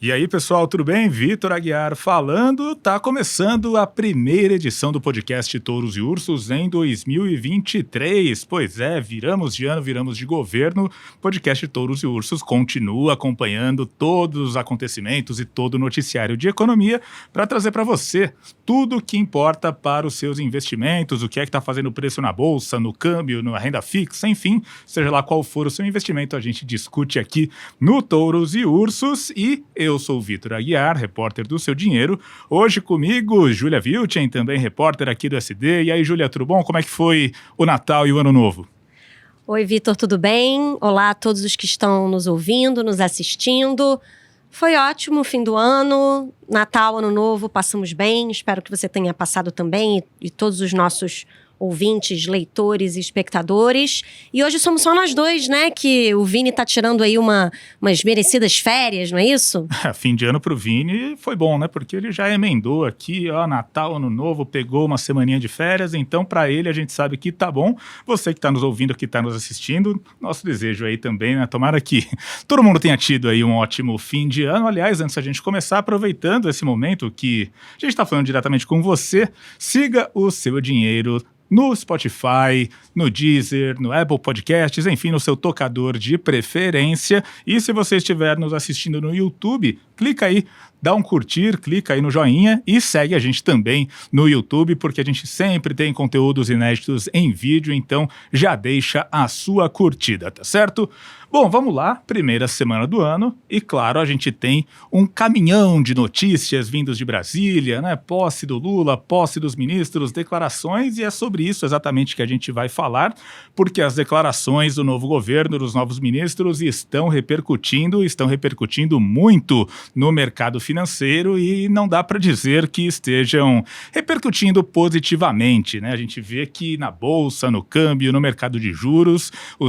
E aí, pessoal, tudo bem? Vitor Aguiar falando. Tá começando a primeira edição do podcast Touros e Ursos em 2023. Pois é, viramos de ano, viramos de governo. O podcast Touros e Ursos continua acompanhando todos os acontecimentos e todo o noticiário de economia para trazer para você tudo o que importa para os seus investimentos, o que é que está fazendo preço na bolsa, no câmbio, na renda fixa, enfim, seja lá qual for o seu investimento, a gente discute aqui no Touros e Ursos. E eu sou o Vitor Aguiar, repórter do Seu Dinheiro. Hoje comigo, Júlia Vilchen, também repórter aqui do SD. E aí, Júlia, tudo bom? Como é que foi o Natal e o Ano Novo? Oi, Vitor, tudo bem? Olá a todos os que estão nos ouvindo, nos assistindo. Foi ótimo o fim do ano, Natal, Ano Novo, passamos bem. Espero que você tenha passado também e todos os nossos ouvintes, leitores e espectadores. E hoje somos só nós dois, né? Que o Vini tá tirando aí umas merecidas férias, não é isso? Fim de ano pro Vini foi bom, né? Porque ele já emendou aqui, ó, Natal, Ano Novo, pegou uma semaninha de férias. Então, para ele, a gente sabe que tá bom. Você que tá nos ouvindo, que tá nos assistindo, nosso desejo aí também, né? Tomara que todo mundo tenha tido aí um ótimo fim de ano. Aliás, antes da gente começar, aproveitando esse momento que a gente tá falando diretamente com você, siga o Seu Dinheiro no Spotify, no Deezer, no Apple Podcasts, enfim, no seu tocador de preferência. E se você estiver nos assistindo no YouTube, clica aí, dá um curtir, clica aí no joinha e segue a gente também no YouTube, porque a gente sempre tem conteúdos inéditos em vídeo, então já deixa a sua curtida, tá certo? Bom, vamos lá, primeira semana do ano e claro, a gente tem um caminhão de notícias vindos de Brasília, né? Posse do Lula, posse dos ministros, declarações, e é sobre isso exatamente que a gente vai falar, porque as declarações do novo governo, dos novos ministros estão repercutindo muito no mercado financeiro e não dá para dizer que estejam repercutindo positivamente, né? A gente vê que na bolsa, no câmbio, no mercado de juros, o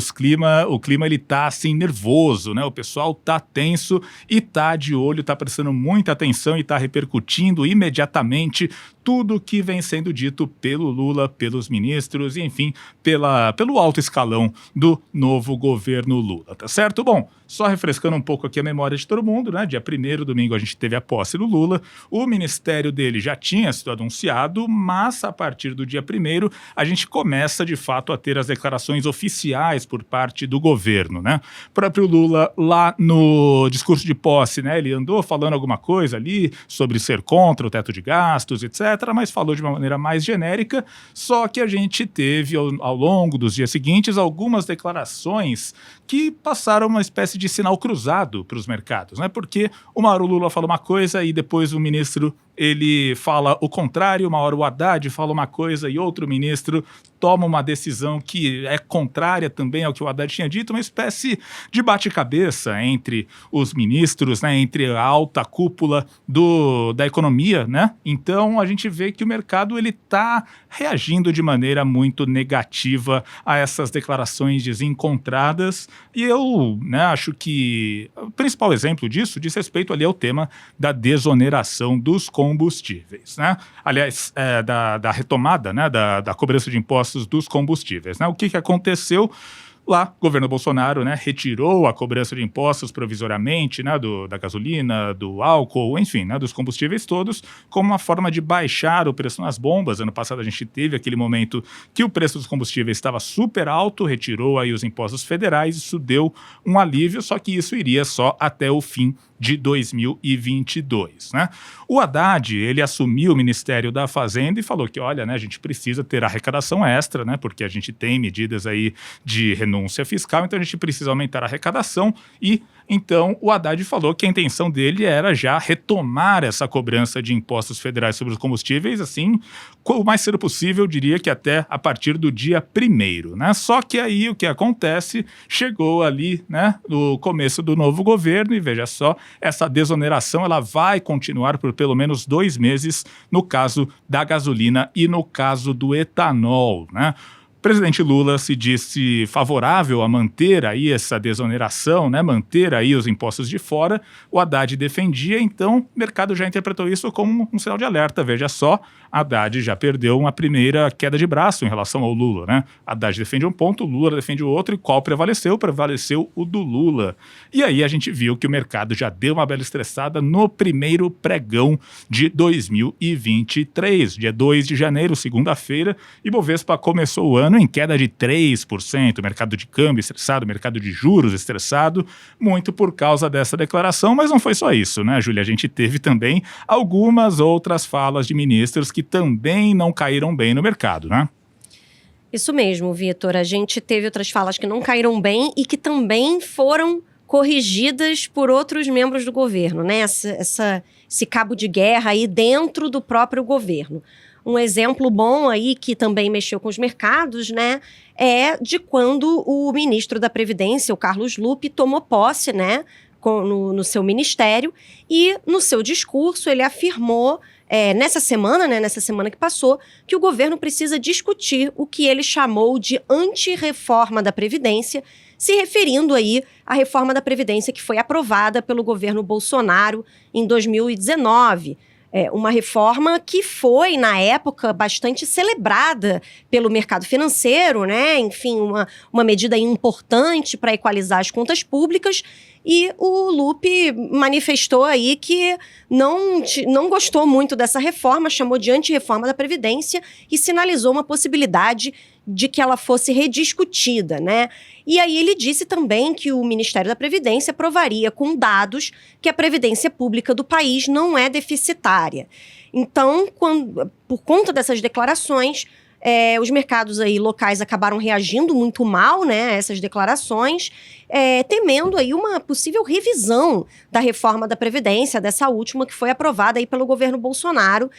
clima ele tá assim nervoso, né? O pessoal tá tenso e tá de olho, tá prestando muita atenção e tá repercutindo imediatamente tudo que vem sendo dito pelo Lula, pelos ministros e, enfim, pelo alto escalão do novo governo Lula, tá certo? Bom, só refrescando um pouco aqui a memória de todo mundo, né? Dia 1º, domingo, a gente teve a posse do Lula, o ministério dele já tinha sido anunciado, mas a partir do dia 1º, a gente começa, de fato, a ter as declarações oficiais por parte do governo, né? O próprio Lula, lá no discurso de posse, né? Ele andou falando alguma coisa ali sobre ser contra o teto de gastos, etc., mas falou de uma maneira mais genérica, só que a gente teve, ao longo dos dias seguintes, algumas declarações que passaram uma espécie de sinal cruzado para os mercados, né? Porque uma hora o Lula fala uma coisa e depois o ministro ele fala o contrário, uma hora o Haddad fala uma coisa e outro ministro toma uma decisão que é contrária também ao que o Haddad tinha dito, uma espécie de bate-cabeça entre os ministros, né, entre a alta cúpula da economia, né? Então a gente vê que o mercado ele está reagindo de maneira muito negativa a essas declarações desencontradas e eu, né, acho que o principal exemplo disso diz respeito ali ao tema da desoneração dos combustíveis, né? Aliás, da retomada, né, da cobrança de impostos dos combustíveis, né? O que aconteceu? Lá, o governo Bolsonaro, né, retirou a cobrança de impostos provisoriamente, né, da gasolina, do álcool, enfim, né, dos combustíveis todos, como uma forma de baixar o preço nas bombas. Ano passado a gente teve aquele momento que o preço dos combustíveis estava super alto, retirou aí os impostos federais, isso deu um alívio, só que isso iria só até o fim de 2022, né? O Haddad, ele assumiu o Ministério da Fazenda e falou que, olha, né, a gente precisa ter arrecadação extra, né, porque a gente tem medidas aí de renúncia fiscal, então a gente precisa aumentar a arrecadação e, então, o Haddad falou que a intenção dele era já retomar essa cobrança de impostos federais sobre os combustíveis, assim, o mais cedo possível, eu diria que até a partir do dia 1º, né? Só que aí o que acontece, chegou ali, né, no começo do novo governo e veja só, essa desoneração ela vai continuar por pelo menos 2 meses no caso da gasolina e no caso do etanol, né? presidente Lula se disse favorável a manter aí essa desoneração, né, manter aí os impostos de fora. O Haddad defendia, então o mercado já interpretou isso como um sinal de alerta. Veja só, Haddad já perdeu uma primeira queda de braço em relação ao Lula, né? Haddad defende um ponto, Lula defende o outro, e qual prevaleceu? Prevaleceu o do Lula. E aí a gente viu que o mercado já deu uma bela estressada no primeiro pregão de 2023, dia 2 de janeiro, segunda-feira, e Bovespa começou o ano em queda de 3%, mercado de câmbio estressado, mercado de juros estressado, muito por causa dessa declaração, mas não foi só isso, né, Júlia? A gente teve também algumas outras falas de ministros que também não caíram bem no mercado, né? Isso mesmo, Vitor. A gente teve outras falas que não caíram bem e que também foram corrigidas por outros membros do governo, né? Esse cabo de guerra aí dentro do próprio governo. Um exemplo bom aí que também mexeu com os mercados, né, é de quando o ministro da Previdência, o Carlos Lupe, tomou posse, né, no seu ministério, e no seu discurso ele afirmou, nessa semana que passou, que o governo precisa discutir o que ele chamou de anti-reforma da Previdência, se referindo aí à reforma da Previdência que foi aprovada pelo governo Bolsonaro em 2019. Uma reforma que foi, na época, bastante celebrada pelo mercado financeiro, né? Enfim, uma medida importante para equalizar as contas públicas. E o Lupe manifestou aí que não gostou muito dessa reforma, chamou de anti-reforma da Previdência e sinalizou uma possibilidade de que ela fosse rediscutida, né? E aí ele disse também que o Ministério da Previdência provaria com dados que a previdência pública do país não é deficitária. Então, por conta dessas declarações, os mercados aí locais acabaram reagindo muito mal, né, a essas declarações, temendo aí uma possível revisão da reforma da Previdência, dessa última que foi aprovada aí pelo governo Bolsonaro,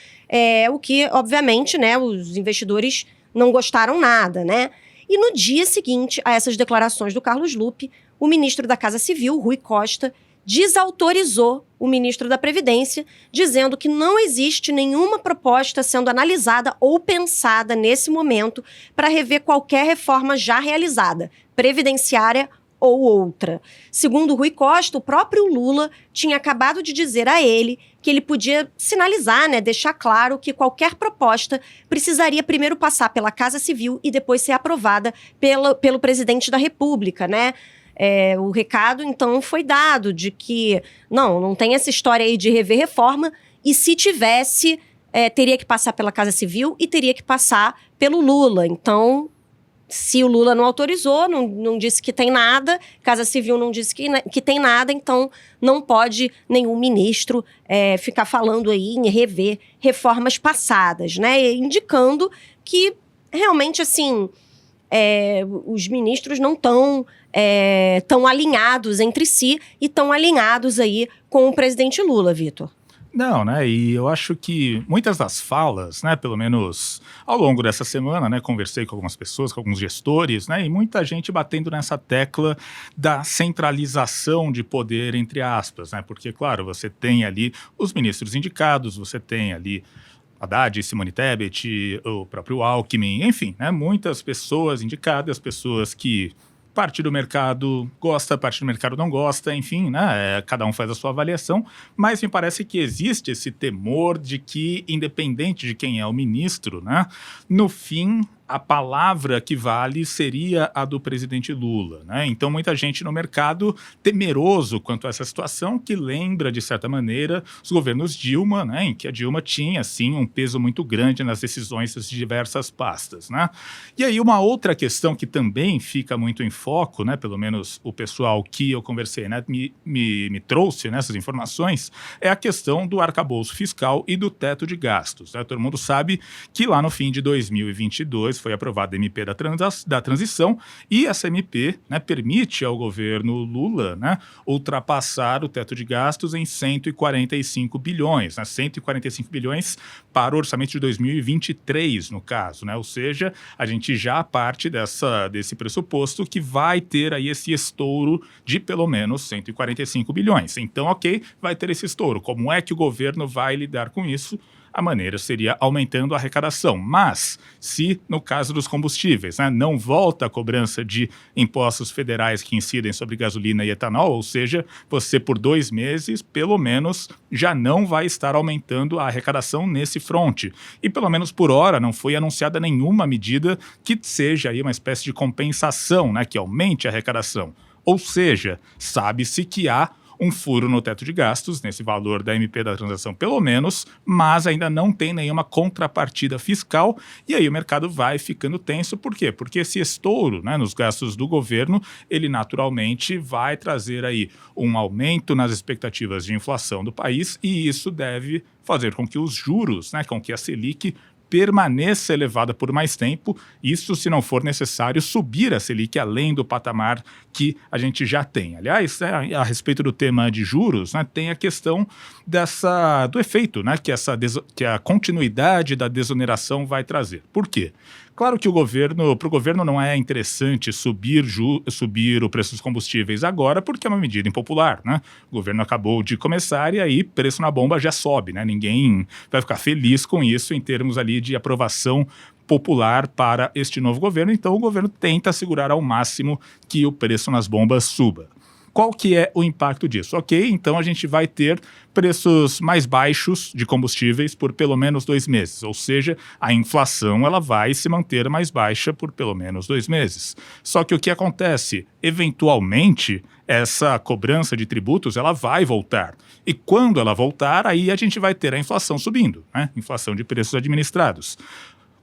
o que, obviamente, né, os investidores não gostaram nada, né? E no dia seguinte a essas declarações do Carlos Lupe, o ministro da Casa Civil, Rui Costa, desautorizou o ministro da Previdência, dizendo que não existe nenhuma proposta sendo analisada ou pensada nesse momento para rever qualquer reforma já realizada, previdenciária ou outra. Segundo Rui Costa, o próprio Lula tinha acabado de dizer a ele que ele podia sinalizar, né, deixar claro que qualquer proposta precisaria primeiro passar pela Casa Civil e depois ser aprovada pelo presidente da República, né? O recado, então, foi dado de que não tem essa história aí de rever reforma, e se tivesse, teria que passar pela Casa Civil e teria que passar pelo Lula. Então, se o Lula não autorizou, não disse que tem nada, Casa Civil não disse que tem nada, então não pode nenhum ministro ficar falando aí em rever reformas passadas, né? Indicando que realmente, assim, os ministros não estão tão alinhados entre si e estão alinhados aí com o presidente Lula, Vitor. Não, né? E eu acho que muitas das falas, né, pelo menos ao longo dessa semana, né, conversei com algumas pessoas, com alguns gestores, né, e muita gente batendo nessa tecla da centralização de poder, entre aspas, né? Porque, claro, você tem ali os ministros indicados, você tem ali Haddad, Simone Tebet, o próprio Alckmin, enfim, né, muitas pessoas indicadas, pessoas que parte do mercado gosta, parte do mercado não gosta, enfim, né? Cada um faz a sua avaliação, mas me parece que existe esse temor de que, independente de quem é o ministro, né, no fim, a palavra que vale seria a do presidente Lula, né? Então, muita gente no mercado temeroso quanto a essa situação, que lembra, de certa maneira, os governos Dilma, né, em que a Dilma tinha, assim, um peso muito grande nas decisões das diversas pastas, né? E aí, uma outra questão que também fica muito em foco, né, pelo menos o pessoal que eu conversei, né, me trouxe nessas informações, é a questão do arcabouço fiscal e do teto de gastos, né? Todo mundo sabe que lá no fim de 2022 foi aprovada a MP da transição, e essa MP, né, permite ao governo Lula, né, ultrapassar o teto de gastos em 145 bilhões, né, 145 bilhões para o orçamento de 2023, no caso, né? Ou seja, a gente já parte desse pressuposto que vai ter aí esse estouro de pelo menos 145 bilhões. Então, ok, vai ter esse estouro. Como é que o governo vai lidar com isso? a maneira seria aumentando a arrecadação. Mas, se no caso dos combustíveis, né, não volta a cobrança de impostos federais que incidem sobre gasolina e etanol, ou seja, você por 2 meses, pelo menos, já não vai estar aumentando a arrecadação nesse fronte. E pelo menos por hora não foi anunciada nenhuma medida que seja aí uma espécie de compensação, né, que aumente a arrecadação. Ou seja, sabe-se que há um furo no teto de gastos, nesse valor da MP da transação pelo menos, mas ainda não tem nenhuma contrapartida fiscal, e aí o mercado vai ficando tenso. Por quê? Porque esse estouro, né, nos gastos do governo, ele naturalmente vai trazer aí um aumento nas expectativas de inflação do país, e isso deve fazer com que os juros, né, com que a Selic permaneça elevada por mais tempo, isso se não for necessário subir a Selic além do patamar que a gente já tem. Aliás, a respeito do tema de juros, né, tem a questão do efeito, né, que a continuidade da desoneração vai trazer. Por quê? Claro que para o governo não é interessante subir o preço dos combustíveis agora, porque é uma medida impopular, né? O governo acabou de começar e aí preço na bomba já sobe, né? Ninguém vai ficar feliz com isso em termos ali de aprovação popular para este novo governo. Então o governo tenta segurar ao máximo que o preço nas bombas suba. Qual que é o impacto disso? Ok, então a gente vai ter preços mais baixos de combustíveis por pelo menos 2 meses, ou seja, a inflação ela vai se manter mais baixa por pelo menos 2 meses. Só que o que acontece? Eventualmente, essa cobrança de tributos ela vai voltar. E quando ela voltar, aí a gente vai ter a inflação subindo, né? Inflação de preços administrados.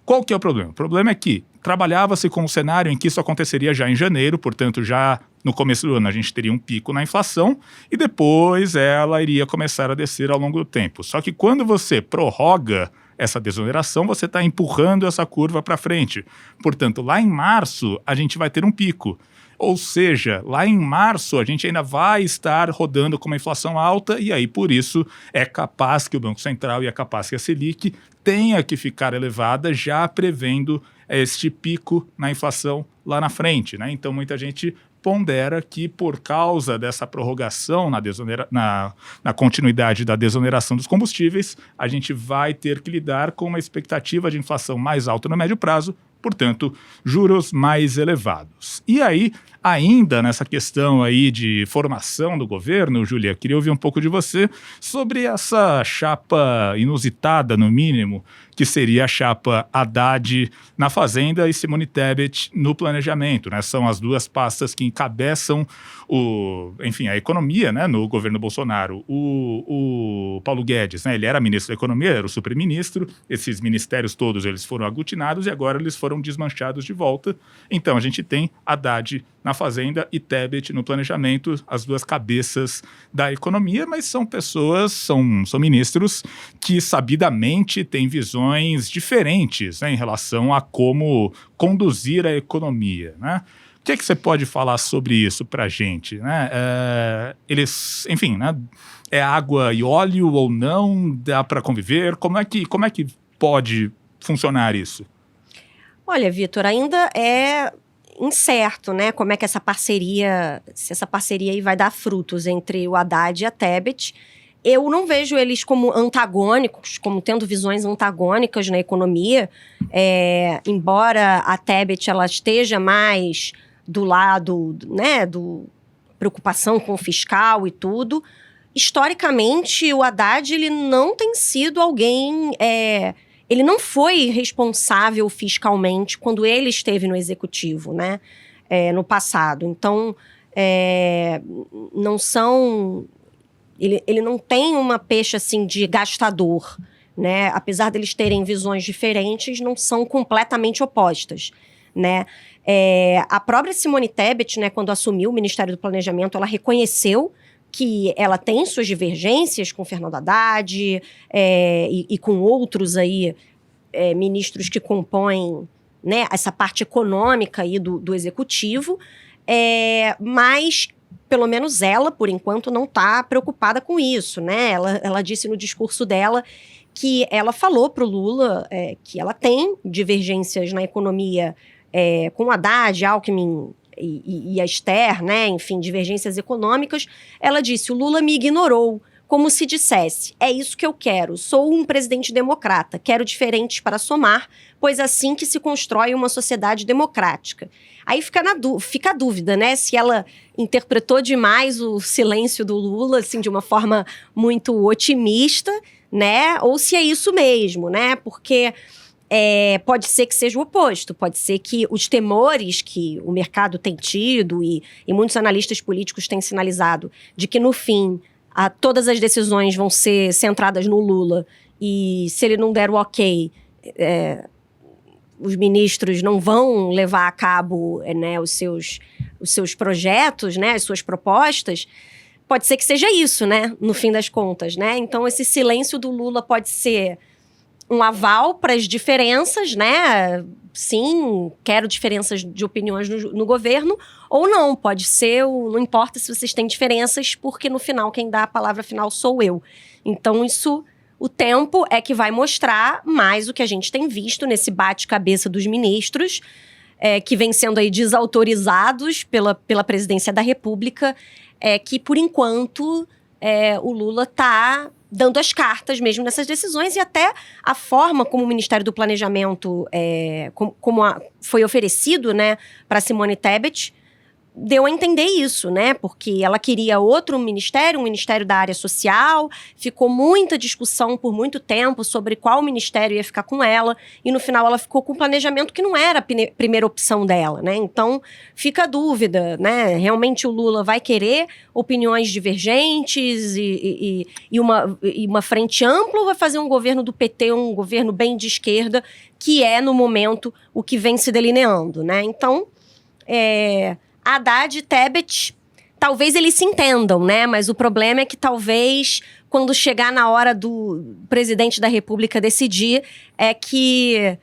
Qual que é o problema? O problema é que trabalhava-se com um cenário em que isso aconteceria já em janeiro, portanto, já no começo do ano a gente teria um pico na inflação e depois ela iria começar a descer ao longo do tempo. Só que quando você prorroga essa desoneração, você está empurrando essa curva para frente. Portanto, lá em março a gente vai ter um pico. Ou seja, lá em março a gente ainda vai estar rodando com uma inflação alta e aí por isso é capaz que o Banco Central e é capaz que a Selic tenha que ficar elevada já prevendo este pico na inflação lá na frente, né? Então muita gente pondera que por causa dessa prorrogação na continuidade da desoneração dos combustíveis, a gente vai ter que lidar com uma expectativa de inflação mais alta no médio prazo, portanto, juros mais elevados. E aí, ainda nessa questão aí de formação do governo, Júlia, queria ouvir um pouco de você sobre essa chapa inusitada, no mínimo, que seria a chapa Haddad na Fazenda e Simone Tebet no planejamento, né? São as duas pastas que encabeçam a economia, né, no governo Bolsonaro. O Paulo Guedes, né, ele era ministro da Economia, era o superministro, esses ministérios todos eles foram aglutinados e agora eles foram desmanchados de volta. Então a gente tem Haddad na Fazenda e Tebet no planejamento, as duas cabeças da economia, mas são pessoas, são ministros que sabidamente têm visões diferentes, né, em relação a como conduzir a economia, né? O que é que você pode falar sobre isso para a gente, né? Eles, enfim, né? É água e óleo ou não? Dá para conviver? Como é que pode funcionar isso? Olha, Vitor, ainda é incerto, né? Como é que se essa parceria aí vai dar frutos entre o Haddad e a Tebet. Eu não vejo eles como antagônicos, como tendo visões antagônicas na economia, embora a Tebet ela esteja mais do lado, né, do preocupação com o fiscal e tudo. Historicamente, o Haddad ele não tem sido alguém... ele não foi responsável fiscalmente quando ele esteve no executivo, né, no passado. Então, não são... Ele não tem uma pecha assim de gastador, né? Apesar deles terem visões diferentes, não são completamente opostas, né? A própria Simone Tebet, né, quando assumiu o Ministério do Planejamento, ela reconheceu que ela tem suas divergências com Fernando Haddad e com outros aí, ministros que compõem, né, essa parte econômica aí do executivo, mas pelo menos ela, por enquanto, não está preocupada com isso, né? Ela disse no discurso dela que ela falou para o Lula que ela tem divergências na economia com o Haddad, Alckmin e a Esther, né? Enfim, divergências econômicas. Ela disse, o Lula me ignorou como se dissesse: é isso que eu quero, sou um presidente democrata, quero diferentes para somar, pois assim que se constrói uma sociedade democrática. Aí fica a dúvida, né, se ela interpretou demais o silêncio do Lula, assim, de uma forma muito otimista, né, ou se é isso mesmo, né, porque pode ser que seja o oposto, pode ser que os temores que o mercado tem tido e muitos analistas políticos têm sinalizado de que, no fim, todas as decisões vão ser centradas no Lula e, se ele não der o ok, os ministros não vão levar a cabo, né, os seus projetos, né, as suas propostas. Pode ser que seja isso, né, no fim das contas, né? Então, esse silêncio do Lula pode ser um aval para as diferenças, né? Sim, quero diferenças de opiniões no governo, ou não, pode ser, não importa se vocês têm diferenças, porque no final quem dá a palavra final sou eu. Então isso, o tempo é que vai mostrar mais o que a gente tem visto nesse bate-cabeça dos ministros, que vem sendo aí desautorizados pela presidência da República, que por enquanto o Lula está dando as cartas mesmo nessas decisões, e até a forma como o Ministério do Planejamento foi oferecido, né, para Simone Tebet, deu a entender isso, né? Porque ela queria outro ministério, um ministério da área social, ficou muita discussão por muito tempo sobre qual ministério ia ficar com ela, e no final ela ficou com um planejamento que não era a primeira opção dela, né? Então, fica a dúvida, né? Realmente o Lula vai querer opiniões divergentes e uma frente ampla, ou vai fazer um governo do PT, um governo bem de esquerda, que é, no momento, o que vem se delineando, né? Então, Haddad e Tebet, talvez eles se entendam, né? Mas o problema é que talvez, quando chegar na hora do presidente da República decidir, é que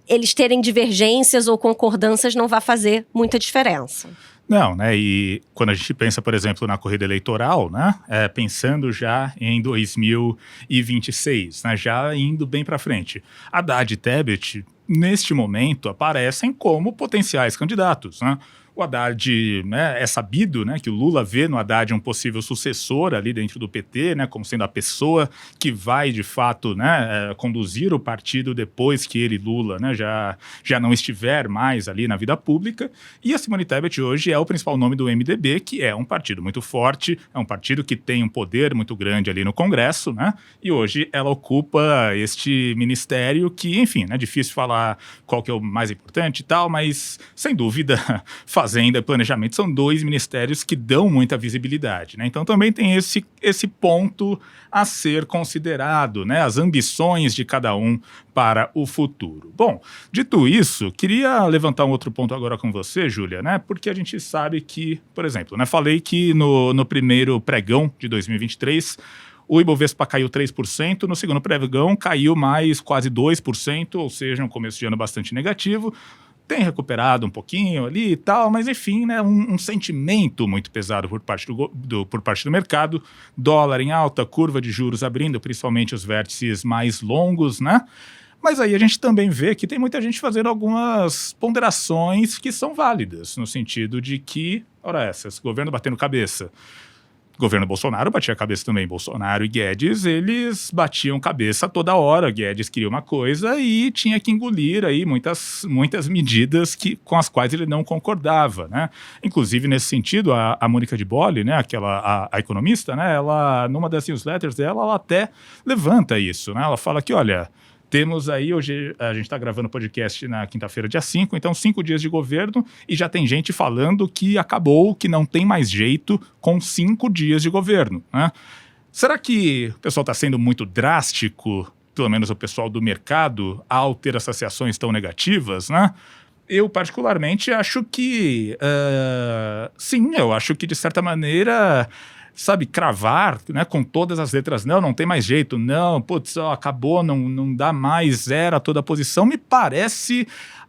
eles terem divergências ou concordâncias não vai fazer muita diferença. Não, né? E quando a gente pensa, por exemplo, na corrida eleitoral, né? Pensando já em 2026, né? Já indo bem para frente. Haddad e Tebet, neste momento, aparecem como potenciais candidatos, né? O Haddad, né, é sabido, né, que o Lula vê no Haddad um possível sucessor ali dentro do PT, né, como sendo a pessoa que vai, de fato, né, conduzir o partido depois que ele, Lula, né, já não estiver mais ali na vida pública. E a Simone Tebet hoje é o principal nome do MDB, que é um partido muito forte, é um partido que tem um poder muito grande ali no Congresso, né, e hoje ela ocupa este ministério que, enfim, é difícil falar qual que é o mais importante e tal, mas, sem dúvida, Fazenda e Planejamento são dois ministérios que dão muita visibilidade, né? Então também tem esse ponto a ser considerado, né? As ambições de cada um para o futuro. Bom, dito isso, queria levantar um outro ponto agora com você, Júlia, né? Porque a gente sabe que, por exemplo, né? Falei que no primeiro pregão de 2023, o Ibovespa caiu 3%, no segundo pregão caiu mais quase 2%, ou seja, um começo de ano bastante negativo. Tem recuperado um pouquinho ali e tal, mas enfim, né, um sentimento muito pesado por parte do mercado. Dólar em alta, curva de juros abrindo, principalmente os vértices mais longos, né? Mas aí a gente também vê que tem muita gente fazendo algumas ponderações que são válidas, no sentido de que, ora esse governo batendo cabeça. Governo Bolsonaro batia a cabeça também. Bolsonaro e Guedes, eles batiam cabeça toda hora. Guedes queria uma coisa e tinha que engolir aí muitas medidas com as quais ele não concordava, né? Inclusive, nesse sentido, a Mônica de Bolle, né, a economista, né, ela, numa das newsletters dela, ela até levanta isso, né? Ela fala que, olha, temos aí, hoje a gente está gravando o podcast na quinta-feira, dia 5, então 5 dias de governo, e já tem gente falando que acabou, que não tem mais jeito com 5 dias de governo, né? Será que o pessoal está sendo muito drástico, pelo menos o pessoal do mercado, ao ter essas reações tão negativas, né? Eu, particularmente, acho que, sim, eu acho que, de certa maneira, sabe, cravar, né, com todas as letras, não tem mais jeito, não, putz, acabou, não dá mais, zera toda a posição, me parece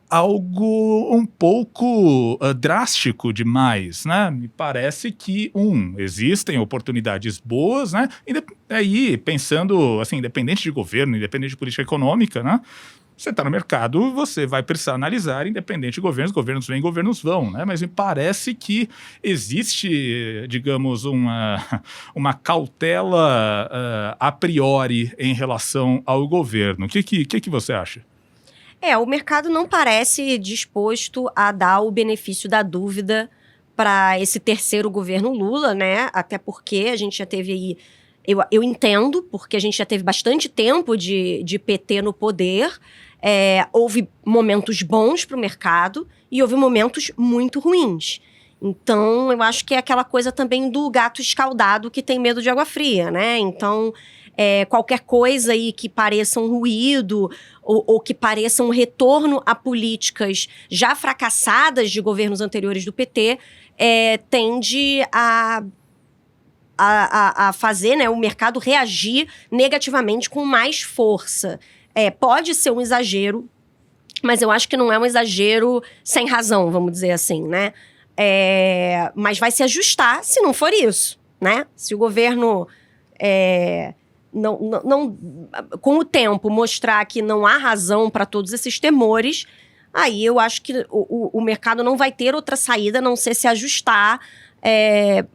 algo um pouco drástico demais, né? Me parece que, existem oportunidades boas, né? E aí, pensando, assim, independente de governo, independente de política econômica, né? Você está no mercado, você vai precisar analisar, independente de governos vêm, governos vão, né? Mas me parece que existe, digamos, uma cautela a priori em relação ao governo. O que você acha? O mercado não parece disposto a dar o benefício da dúvida para esse terceiro governo Lula, né? Até porque a gente já teve aí. Eu entendo, porque a gente já teve bastante tempo de PT no poder. Houve momentos bons para o mercado e houve momentos muito ruins. Então, eu acho que é aquela coisa também do gato escaldado que tem medo de água fria, né? Então, qualquer coisa aí que pareça um ruído ou que pareça um retorno a políticas já fracassadas de governos anteriores do PT, tende a fazer, né, o mercado reagir negativamente com mais força. Pode ser um exagero, mas eu acho que não é um exagero sem razão, vamos dizer assim, né? Mas vai se ajustar se não for isso, né? Se o governo não, com o tempo, mostrar que não há razão para todos esses temores, aí eu acho que o mercado não vai ter outra saída a não ser se ajustar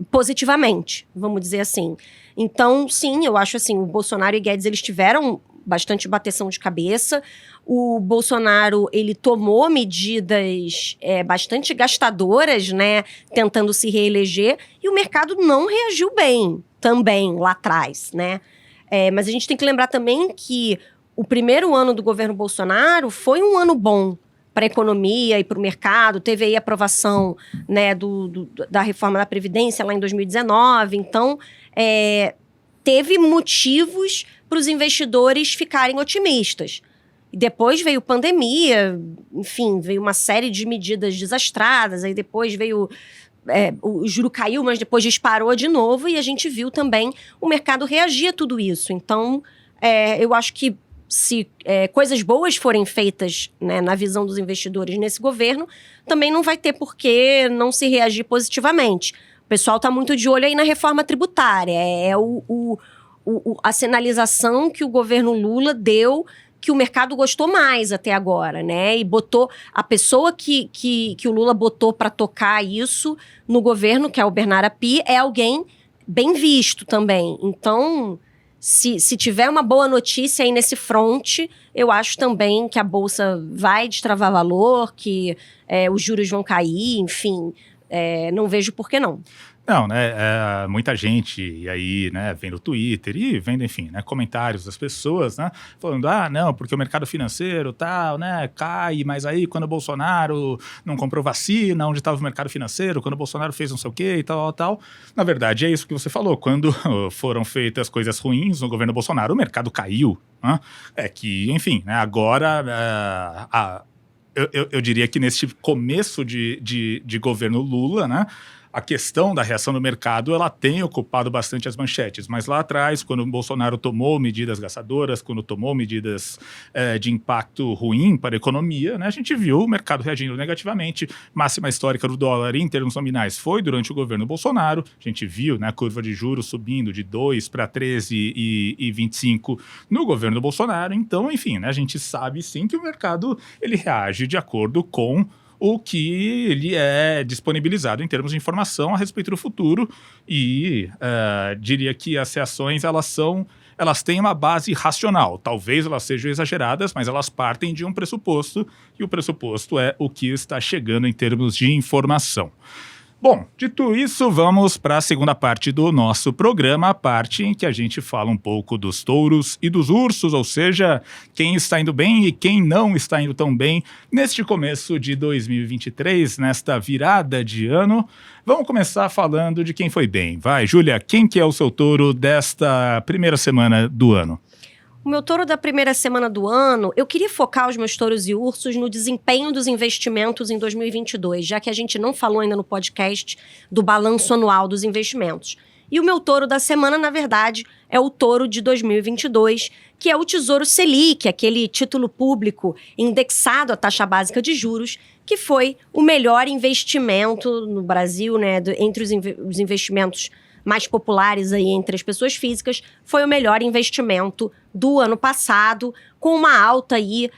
positivamente, vamos dizer assim. Então, sim, eu acho assim, o Bolsonaro e Guedes, eles tiveram bastante bateção de cabeça. O Bolsonaro, ele tomou medidas bastante gastadoras, né, tentando se reeleger, e o mercado não reagiu bem também lá atrás, né? Mas a gente tem que lembrar também que o primeiro ano do governo Bolsonaro foi um ano bom para a economia e para o mercado. Teve aí a aprovação, né, da reforma da Previdência lá em 2019. Então, teve motivos para os investidores ficarem otimistas. E depois veio pandemia, enfim, veio uma série de medidas desastradas, aí depois veio... o juro caiu, mas depois disparou de novo, e a gente viu também o mercado reagir a tudo isso. Então, eu acho que se coisas boas forem feitas, né, na visão dos investidores nesse governo, também não vai ter por que não se reagir positivamente. O pessoal está muito de olho aí na reforma tributária. A sinalização que o governo Lula deu, que o mercado gostou mais até agora, né? E botou a pessoa que o Lula botou para tocar isso no governo, que é o Bernard Api, é alguém bem visto também. Então, se tiver uma boa notícia aí nesse fronte, eu acho também que a Bolsa vai destravar valor, que os juros vão cair, enfim, não vejo por que não. Não, né, muita gente aí, né, vendo o Twitter e vendo, enfim, né, comentários das pessoas, né, falando, não, porque o mercado financeiro tal, né, cai, mas aí quando o Bolsonaro não comprou vacina, onde estava o mercado financeiro, quando o Bolsonaro fez não sei o quê e tal. Na verdade, é isso que você falou, quando foram feitas coisas ruins no governo Bolsonaro, o mercado caiu, né? Que, enfim, né, agora... Eu diria que neste começo de governo Lula, né, a questão da reação do mercado, ela tem ocupado bastante as manchetes. Mas lá atrás, quando o Bolsonaro tomou medidas gastadoras, quando tomou medidas de impacto ruim para a economia, né, a gente viu o mercado reagindo negativamente. Máxima histórica do dólar em termos nominais foi durante o governo Bolsonaro. A gente viu, né, a curva de juros subindo de 2 para 13,25 no governo Bolsonaro. Então, enfim, né, a gente sabe sim que o mercado ele reage de acordo com o que ele é disponibilizado em termos de informação a respeito do futuro, e diria que as reações elas têm uma base racional. Talvez elas sejam exageradas, mas elas partem de um pressuposto, e o pressuposto é o que está chegando em termos de informação. Bom, dito isso, vamos para a segunda parte do nosso programa, a parte em que a gente fala um pouco dos touros e dos ursos, ou seja, quem está indo bem e quem não está indo tão bem neste começo de 2023, nesta virada de ano. Vamos começar falando de quem foi bem. Vai, Júlia, quem que é o seu touro desta primeira semana do ano? O meu touro da primeira semana do ano, eu queria focar os meus touros e ursos no desempenho dos investimentos em 2022, já que a gente não falou ainda no podcast do balanço anual dos investimentos. E o meu touro da semana, na verdade, é o touro de 2022, que é o Tesouro Selic, aquele título público indexado à taxa básica de juros, que foi o melhor investimento no Brasil, né, entre os investimentos mais populares aí entre as pessoas físicas, foi o melhor investimento do ano passado, com uma alta aí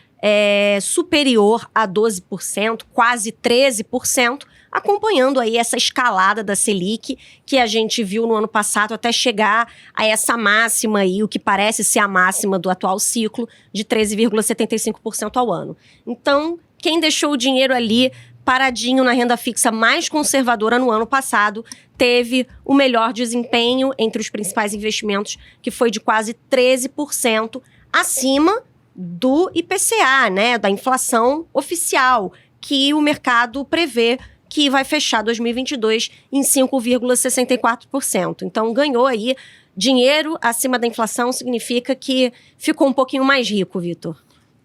superior a 12%, quase 13%, acompanhando aí essa escalada da Selic que a gente viu no ano passado até chegar a essa máxima aí, o que parece ser a máxima do atual ciclo, de 13,75% ao ano. Então, quem deixou o dinheiro ali paradinho na renda fixa mais conservadora no ano passado teve o melhor desempenho entre os principais investimentos, que foi de quase 13% acima do IPCA, né, da inflação oficial, que o mercado prevê que vai fechar 2022 em 5,64%. Então, ganhou aí dinheiro acima da inflação, significa que ficou um pouquinho mais rico, Vitor.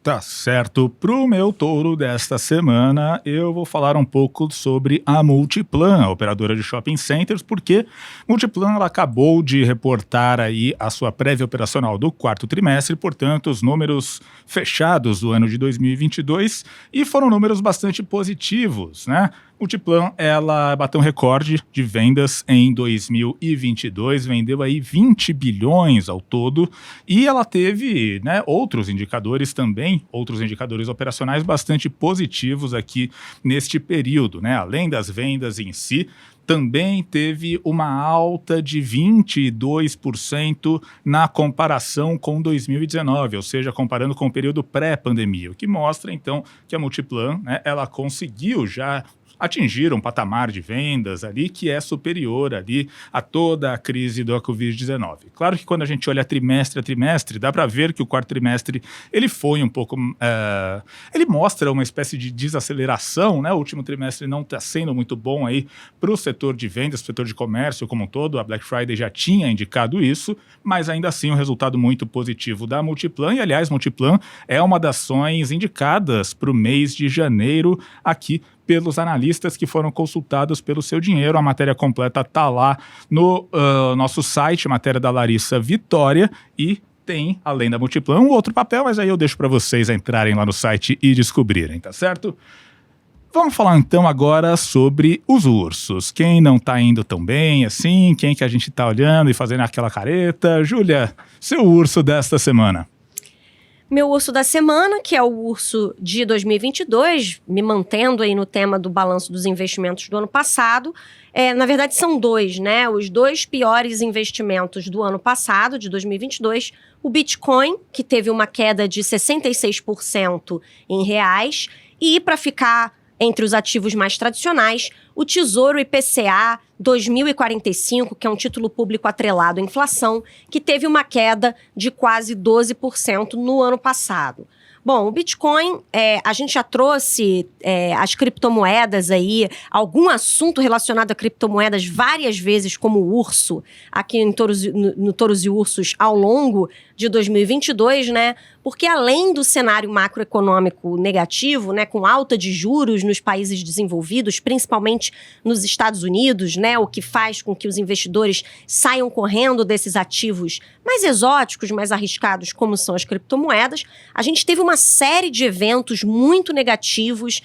Tá certo. Pro meu touro desta semana, eu vou falar um pouco sobre a Multiplan, a operadora de shopping centers, porque Multiplan ela acabou de reportar aí a sua prévia operacional do quarto trimestre, portanto, os números fechados do ano de 2022, e foram números bastante positivos, né? Multiplan, ela bateu um recorde de vendas em 2022, vendeu aí 20 bilhões ao todo, e ela teve, né, outros indicadores também, outros indicadores operacionais bastante positivos aqui neste período, né? Além das vendas em si, também teve uma alta de 22% na comparação com 2019, ou seja, comparando com o período pré-pandemia, o que mostra, então, que a Multiplan, né, ela conseguiu já atingir um patamar de vendas ali que é superior ali a toda a crise da Covid-19. Claro que quando a gente olha trimestre a trimestre, dá para ver que o quarto trimestre ele foi um pouco... ele mostra uma espécie de desaceleração, né? O último trimestre não está sendo muito bom aí para o setor de vendas, para o setor de comércio como um todo. A Black Friday já tinha indicado isso, mas ainda assim um resultado muito positivo da Multiplan. E, aliás, Multiplan é uma das ações indicadas para o mês de janeiro aqui pelos analistas que foram consultados pelo Seu Dinheiro. A matéria completa está lá no nosso site, matéria da Larissa Vitória, e tem, além da Multiplan, um outro papel, mas aí eu deixo para vocês entrarem lá no site e descobrirem, tá certo? Vamos falar então agora sobre os ursos. Quem não tá indo tão bem assim, quem que a gente tá olhando e fazendo aquela careta. Júlia, seu urso desta semana. Meu urso da semana, que é o urso de 2022, me mantendo aí no tema do balanço dos investimentos do ano passado. Na verdade, são dois, né? Os dois piores investimentos do ano passado, de 2022. O Bitcoin, que teve uma queda de 66% em reais. E, para ficar entre os ativos mais tradicionais, o Tesouro IPCA 2045, que é um título público atrelado à inflação, que teve uma queda de quase 12% no ano passado. Bom, o Bitcoin, a gente já trouxe as criptomoedas aí, algum assunto relacionado a criptomoedas várias vezes como urso, aqui no Touros e Ursos ao longo de 2022, né? Porque além do cenário macroeconômico negativo, né, com alta de juros nos países desenvolvidos, principalmente nos Estados Unidos, né, o que faz com que os investidores saiam correndo desses ativos mais exóticos, mais arriscados, como são as criptomoedas, a gente teve uma série de eventos muito negativos,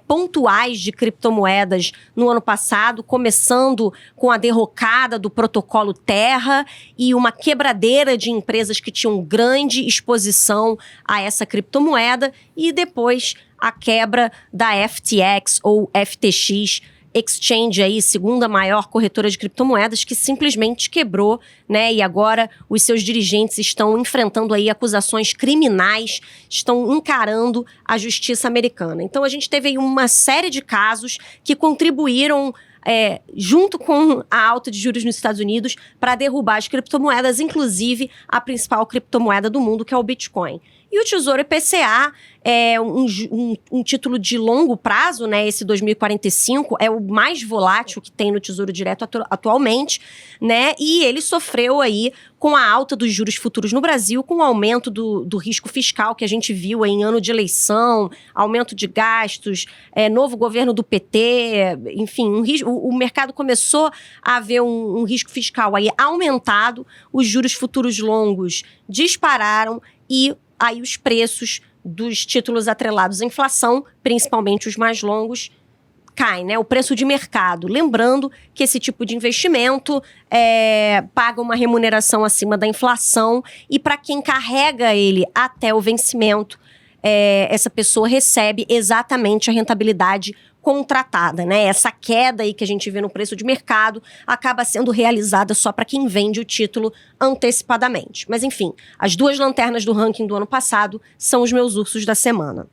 pontuais de criptomoedas no ano passado, começando com a derrocada do protocolo Terra e uma quebradeira de empresas que tinham grande exposição a essa criptomoeda, e depois a quebra da FTX ou FTX Exchange, aí, segunda maior corretora de criptomoedas, que simplesmente quebrou, né? E agora os seus dirigentes estão enfrentando aí acusações criminais, estão encarando a justiça americana. Então a gente teve aí uma série de casos que contribuíram junto com a alta de juros nos Estados Unidos para derrubar as criptomoedas, inclusive a principal criptomoeda do mundo, que é o Bitcoin. E o Tesouro IPCA é um título de longo prazo, né? Esse 2045 é o mais volátil que tem no Tesouro Direto atualmente, né? E ele sofreu aí com a alta dos juros futuros no Brasil, com o aumento do risco fiscal que a gente viu aí em ano de eleição, aumento de gastos, novo governo do PT, enfim, o mercado começou a ver um risco fiscal aí aumentado, os juros futuros longos dispararam e aí os preços dos títulos atrelados à inflação, principalmente os mais longos, caem, né? O preço de mercado. Lembrando que esse tipo de investimento paga uma remuneração acima da inflação e para quem carrega ele até o vencimento, essa pessoa recebe exatamente a rentabilidade contratada, né? Essa queda aí que a gente vê no preço de mercado acaba sendo realizada só para quem vende o título antecipadamente. Mas enfim, as 2 lanternas do ranking do ano passado são os meus ursos da semana.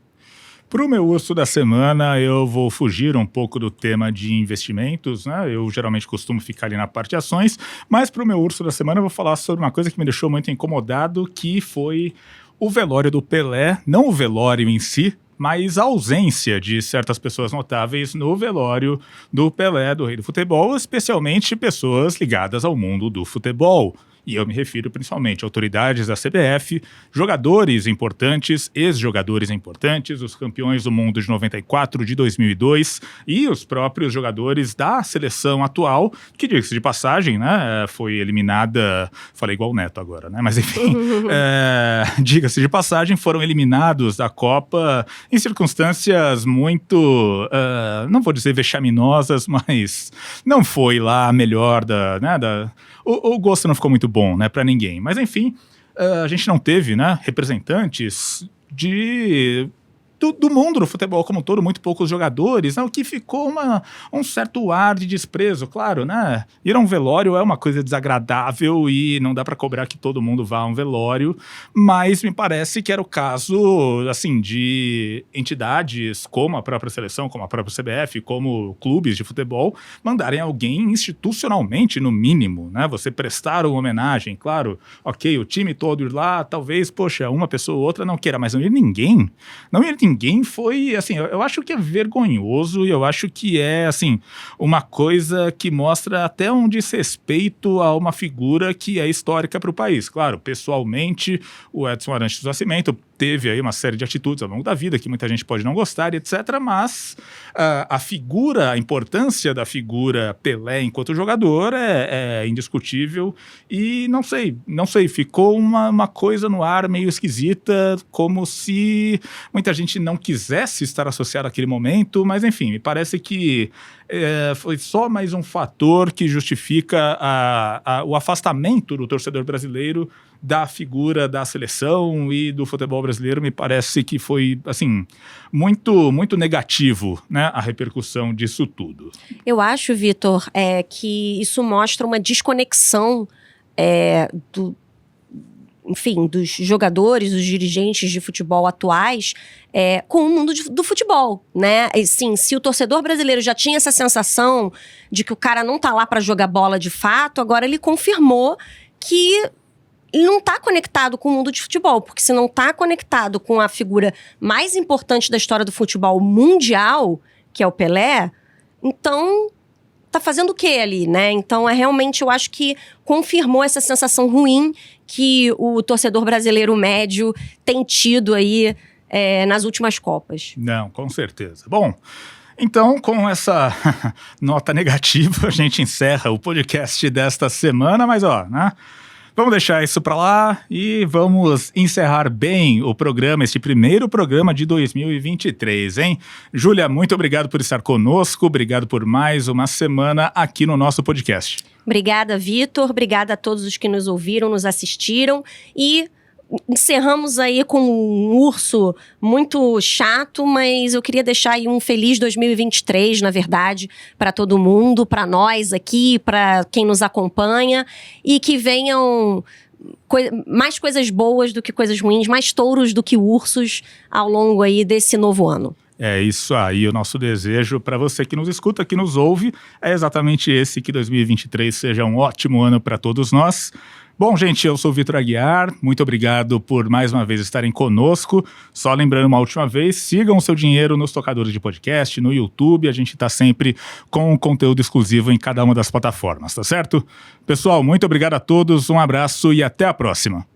Para o meu urso da semana, eu vou fugir um pouco do tema de investimentos, né? Eu geralmente costumo ficar ali na parte de ações, mas para o meu urso da semana eu vou falar sobre uma coisa que me deixou muito incomodado, que foi o velório do Pelé, não o velório em si, mas a ausência de certas pessoas notáveis no velório do Pelé, do rei do futebol, especialmente pessoas ligadas ao mundo do futebol. E eu me refiro principalmente a autoridades da CBF, jogadores importantes, ex-jogadores importantes, os campeões do mundo de 94, de 2002 e os próprios jogadores da seleção atual, que, diga-se de passagem, né, foi eliminada, falei igual o Neto agora, né, mas enfim, diga-se de passagem, foram eliminados da Copa em circunstâncias muito, não vou dizer vexaminosas, mas não foi lá a melhor o gosto não ficou muito bom, né, para ninguém. Mas, enfim, a gente não teve, né, representantes do mundo do futebol como um todo, muito poucos jogadores, né, o que ficou um certo ar de desprezo, claro, né? Ir a um velório é uma coisa desagradável e não dá para cobrar que todo mundo vá a um velório, mas me parece que era o caso, assim, de entidades como a própria seleção, como a própria CBF, como clubes de futebol, mandarem alguém institucionalmente, no mínimo, né? Você prestar uma homenagem, claro, ok, o time todo ir lá, talvez, poxa, uma pessoa ou outra não queira, mas não ir ninguém. Não ir ninguém foi, assim, eu acho que é vergonhoso e eu acho que é, assim, uma coisa que mostra até um desrespeito a uma figura que é histórica para o país. Claro, pessoalmente, o Edson Arantes do Nascimento teve aí uma série de atitudes ao longo da vida que muita gente pode não gostar, etc., mas a importância da figura Pelé enquanto jogador é indiscutível e não sei, ficou uma coisa no ar meio esquisita, como se muita gente não quisesse estar associado àquele momento, mas enfim, me parece que foi só mais um fator que justifica o afastamento do torcedor brasileiro da figura da seleção e do futebol brasileiro. Me parece que foi, assim, muito, muito negativo, né, a repercussão disso tudo. Eu acho, Vitor, que isso mostra uma desconexão dos jogadores, dos dirigentes de futebol atuais com o mundo do futebol, né? E, sim, se o torcedor brasileiro já tinha essa sensação de que o cara não tá lá para jogar bola de fato, agora ele confirmou que ele não está conectado com o mundo de futebol, porque se não está conectado com a figura mais importante da história do futebol mundial, que é o Pelé, então tá fazendo o quê ali, né? Então realmente, eu acho que confirmou essa sensação ruim que o torcedor brasileiro médio tem tido aí nas últimas Copas. Não, com certeza. Bom, então, com essa nota negativa, a gente encerra o podcast desta semana, mas né? Vamos deixar isso para lá e vamos encerrar bem o programa, este primeiro programa de 2023, hein? Júlia, muito obrigado por estar conosco, obrigado por mais uma semana aqui no nosso podcast. Obrigada, Vitor, obrigada a todos os que nos ouviram, nos assistiram e encerramos aí com um urso muito chato, mas eu queria deixar aí um feliz 2023, na verdade, para todo mundo, para nós aqui, para quem nos acompanha, e que venham mais coisas boas do que coisas ruins, mais touros do que ursos ao longo aí desse novo ano. É isso aí, o nosso desejo para você que nos escuta, que nos ouve, é exatamente esse, que 2023 seja um ótimo ano para todos nós. Bom, gente, eu sou o Vitor Aguiar, muito obrigado por mais uma vez estarem conosco. Só lembrando uma última vez, sigam o seu dinheiro nos tocadores de podcast, no YouTube, a gente está sempre com conteúdo exclusivo em cada uma das plataformas, tá certo? Pessoal, muito obrigado a todos, um abraço e até a próxima.